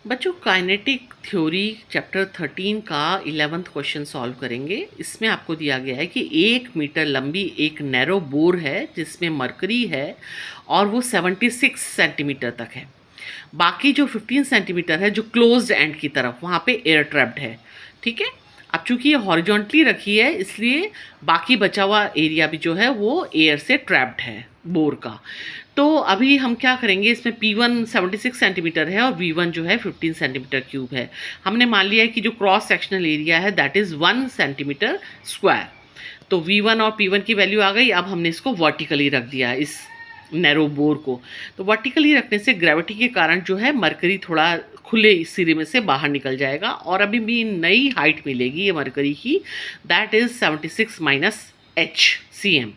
बच्चों kinetic theory chapter 13 का 11th question solve करेंगे। इसमें आपको दिया गया है कि 1 मीटर लंबी एक नैरो बोर है जिसमें मरकरी है और वो 76 सेंटीमीटर तक है। बाकी जो 15 सेंटीमीटर है जो क्लोज्ड एंड की तरफ वहाँ पे एयर ट्रैप्ड है। ठीक है। अब चूंकि ये हॉरिजॉन्टली रखी है इसलिए बाकी बचा हुआ एरिया भी जो है वो एयर से ट्रैप्ड है बोर का। तो अभी हम क्या करेंगे, इसमें P1 76 सेंटीमीटर है और V1 जो है 15 सेंटीमीटर क्यूब है। हमने मान लिया है कि जो क्रॉस सेक्शनल एरिया है दैट इज़ 1 सेंटीमीटर स्क्वायर। तो V1 और P1 की वैल्यू आ गई। अब हमने इसको वर्टिकली रख दिया इस नैरो बोर को। तो वर्टिकली रखने से ग्रेविटी के कारण जो है मरकरी थोड़ा खुले सिरे में से बाहर निकल जाएगा और अभी भी नई हाइट मिलेगी ये मरकरी की, that is 76 minus H cm।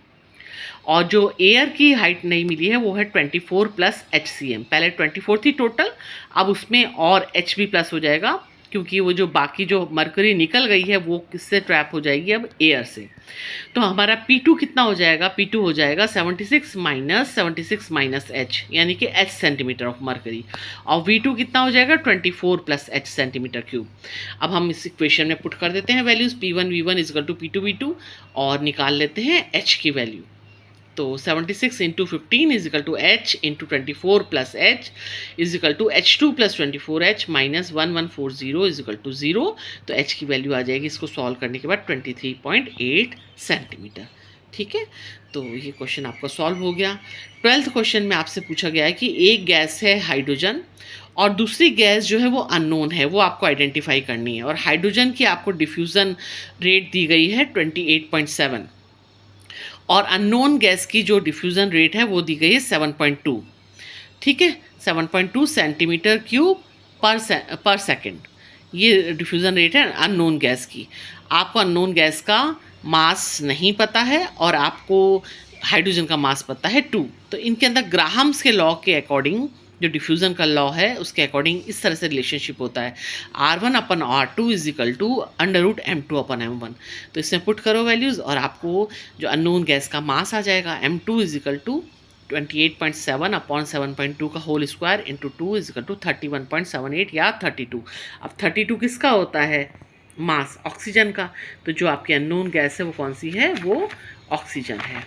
और जो एयर की हाइट नहीं मिली है वो है 24 प्लस एच cm। पहले 24 थी टोटल, अब उसमें और एच भी प्लस हो जाएगा क्योंकि वो जो बाकी जो मरकरी निकल गई है वो किससे ट्रैप हो जाएगी, अब एयर से। तो हमारा P2 कितना हो जाएगा, P2 हो जाएगा 76 माइनस एच यानी कि एच सेंटीमीटर ऑफ मरकरी। और V2 कितना हो जाएगा 24 प्लस एच सेंटीमीटर क्यूब। अब हम इस इक्वेशन में पुट कर देते हैं values P1 V1 is equal to P2 V2 और निकाल लेते हैं H की वैल्यू। तो 76 into 15 is equal to H into 24 plus H is equal to H2 plus 24H minus 1140 is equal to 0। तो H की वैल्यू आ जाएगी इसको सॉल्व करने के बाद 23.8 सेंटीमीटर। ठीक है, तो ये क्वेश्चन आपका सॉल्व हो गया। 12th क्वेश्चन में आपसे पूछा गया है कि एक गैस है हाइड्रोजन और दूसरी गैस जो है वो अननोन है, वो आपको आइडेंटिफाई करनी है। और हाइड्रोजन की आपको डिफ्यूज़न रेट दी गई है 28.7 और अननोन गैस की जो डिफ्यूज़न रेट है वो दी गई है 7.2। ठीक है, 7.2 सेंटीमीटर क्यूब पर सेकंड ये डिफ्यूज़न रेट है अननोन गैस की। आपको अननोन गैस का मास नहीं पता है और आपको हाइड्रोजन का मास पता है 2। तो इनके अंदर ग्राहम्स के लॉ के अकॉर्डिंग जो डिफ्यूज़न का लॉ है उसके अकॉर्डिंग इस तरह से रिलेशनशिप होता है, R1/R2 is equal to √M2/M1। तो इसमें पुट करो वैल्यूज़ और आपको जो अननोन गैस का मास आ जाएगा M2 is equal to 28.7 upon 7.2 का whole square into 2 is equal to 31.78 या 32। अब 32 किसका होता है, मास ऑक्सीजन का। तो जो आपकी अननोन गैस है वो कौन सी है, वो ऑक्सीजन है।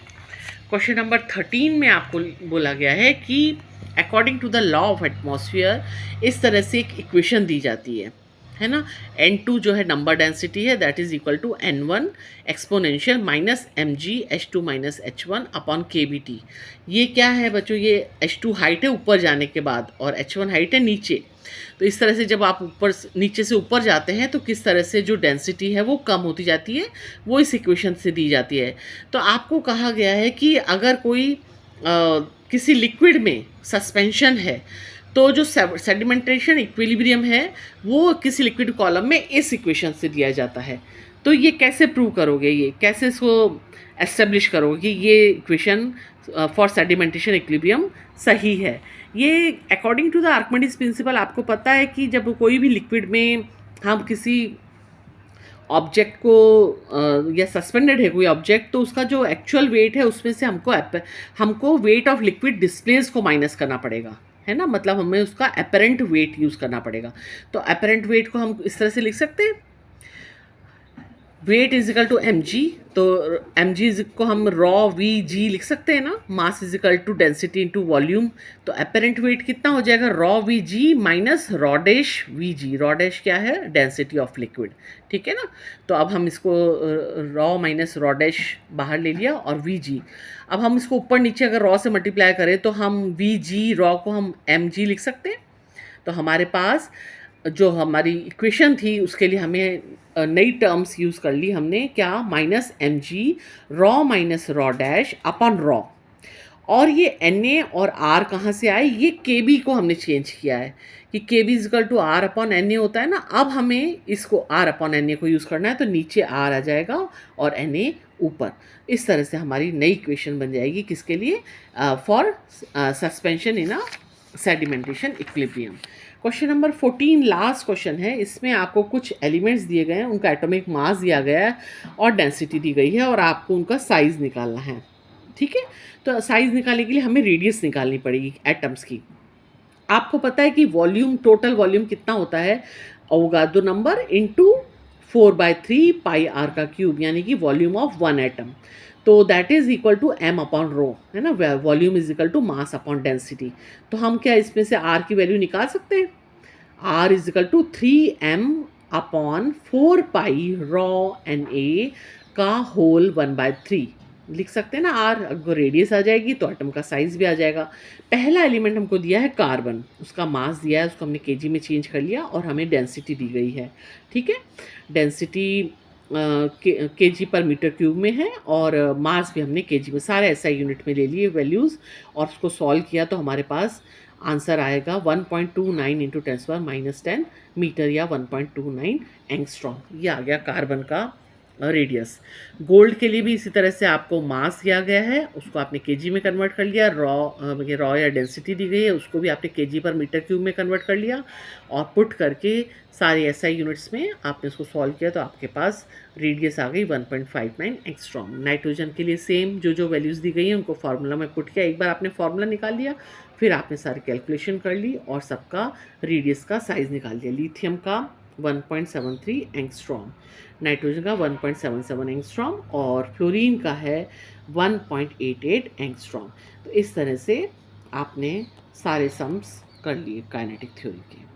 क्वेश्चन नंबर 13 में आपको बोला गया है कि according to the law of atmosphere इस तरह से एक इक्वेशन दी जाती है ना। N2 जो है नंबर डेंसिटी है that is equal to N1 exponential minus mg H2 minus H1 upon KBT। ये क्या है बच्चों, ये H2 हाइट है ऊपर जाने के बाद और H1 हाइट है नीचे। तो इस तरह से जब आप ऊपर नीचे से ऊपर जाते हैं तो किस तरह से जो डेंसिटी है वो कम होती जाती है, वो इस इक्वेशन से दी जाती है। तो आपको कहा गया है कि अगर कोई किसी लिक्विड में सस्पेंशन है तो जो सेडिमेंटेशन इक्विलिब्रियम है वो किसी लिक्विड कॉलम में इस इक्वेशन से दिया जाता है। तो ये कैसे प्रूव करोगे, ये कैसे इसको एस्टेब्लिश करोगे कि ये इक्वेशन फॉर सेडिमेंटेशन इक्विलिब्रियम सही है। ये according to the Archimedes principle आपको पता है कि जब कोई भी लिक्विड में हम किसी ऑब्जेक्ट को या सस्पेंडेड है कोई ऑब्जेक्ट तो उसका जो एक्चुअल वेट है उसमें से हमको वेट ऑफ लिक्विड डिस्प्लेस को माइनस करना पड़ेगा, है ना। मतलब हमें उसका अपेरेंट वेट यूज़ करना पड़ेगा। तो अपेरेंट वेट को हम इस तरह से लिख सकते हैं, weight is equal to mg। तो mg को हम रॉ vg लिख सकते हैं ना, mass is equal to density into volume. तो अपेरेंट वेट कितना हो जाएगा, rho vg minus rho dash vg। Rho dash क्या है, डेंसिटी ऑफ लिक्विड। ठीक है ना। तो अब हम इसको रॉ माइनस रॉ डैश बाहर ले लिया और vg। अब हम इसको ऊपर नीचे अगर रॉ से मल्टीप्लाई करें तो हम vg रॉ को हम mg लिख सकते हैं। तो हमारे पास जो हमारी इक्वेशन थी उसके लिए हमें नई टर्म्स यूज़ कर ली हमने, क्या, minus mg raw minus rho dash upon raw. और ये Na और R कहाँ से आए, ये Kb को हमने चेंज किया है कि Kb is equal to R upon Na होता है ना। अब हमें इसको R अपॉन Na को यूज़ करना है तो नीचे R आ जाएगा और Na ऊपर। इस तरह से हमारी नई इक्वेशन बन जाएगी किसके लिए, for suspension in a sedimentation equilibrium. Question number 14 last question है। इसमें आपको कुछ एलिमेंट्स दिए गए हैं, उनका एटॉमिक मास दिया गया है और डेंसिटी दी गई है और आपको उनका साइज़ निकालना है। ठीक है, तो साइज़ निकालने के लिए हमें रेडियस निकालनी पड़ेगी एटम्स की। आपको पता है कि वॉल्यूम, टोटल वॉल्यूम कितना होता है, Avogadro number into 4/3 pi R का क्यूब, यानी कि वॉल्यूम ऑफ वन एटम। तो that is equal to M upon rho, है ना, volume is equal to mass upon density. तो हम क्या इसमें से आर की वैल्यू निकाल सकते हैं, R is equal to 3m upon 4 pi rho N A का होल 1/3 लिख सकते हैं ना। आर अगर रेडियस आ जाएगी तो एटम का साइज भी आ जाएगा। पहला एलिमेंट हमको दिया है कार्बन, उसका मास दिया है, उसको हमने केजी में चेंज कर लिया और हमें डेंसिटी दी गई है। ठीक है, डेंसिटी केजी पर मीटर क्यूब में है और मास भी हमने केजी में, सारे एसआई यूनिट में ले लिए वैल्यूज़ और उसको सॉल्व किया तो हमारे पास आंसर आएगा 1.29 इंटू 10⁻⁻10 मीटर या 1.29 एंगस्ट्रॉम। ये आ गया कार्बन का रेडियस। गोल्ड के लिए भी इसी तरह से आपको मास दिया गया है, उसको आपने केजी में कन्वर्ट कर लिया, रॉ या डेंसिटी दी गई है उसको भी आपने केजी पर मीटर क्यूब में कन्वर्ट कर लिया और पुट करके सारे एसआई यूनिट्स में आपने उसको सॉल्व किया तो आपके पास रेडियस आ गई 1.59 एंगस्ट्रॉम। नाइट्रोजन के लिए सेम जो वैल्यूज़ दी गई हैं उनको फार्मूला में पुट किया, एक बार आपने फार्मूला निकाल लिया, फिर आपने सारी कैलकुलेशन कर ली और सबका रेडियस का साइज़ निकाल लिया। लिथियम का 1.73 एंगस्ट्रॉम, नाइट्रोजन का 1.77 एंगस्ट्रॉम और फ्लोरीन का है 1.88 एंगस्ट्रॉम। तो इस तरह से आपने सारे सम्स कर लिए काइनेटिक थ्योरी के।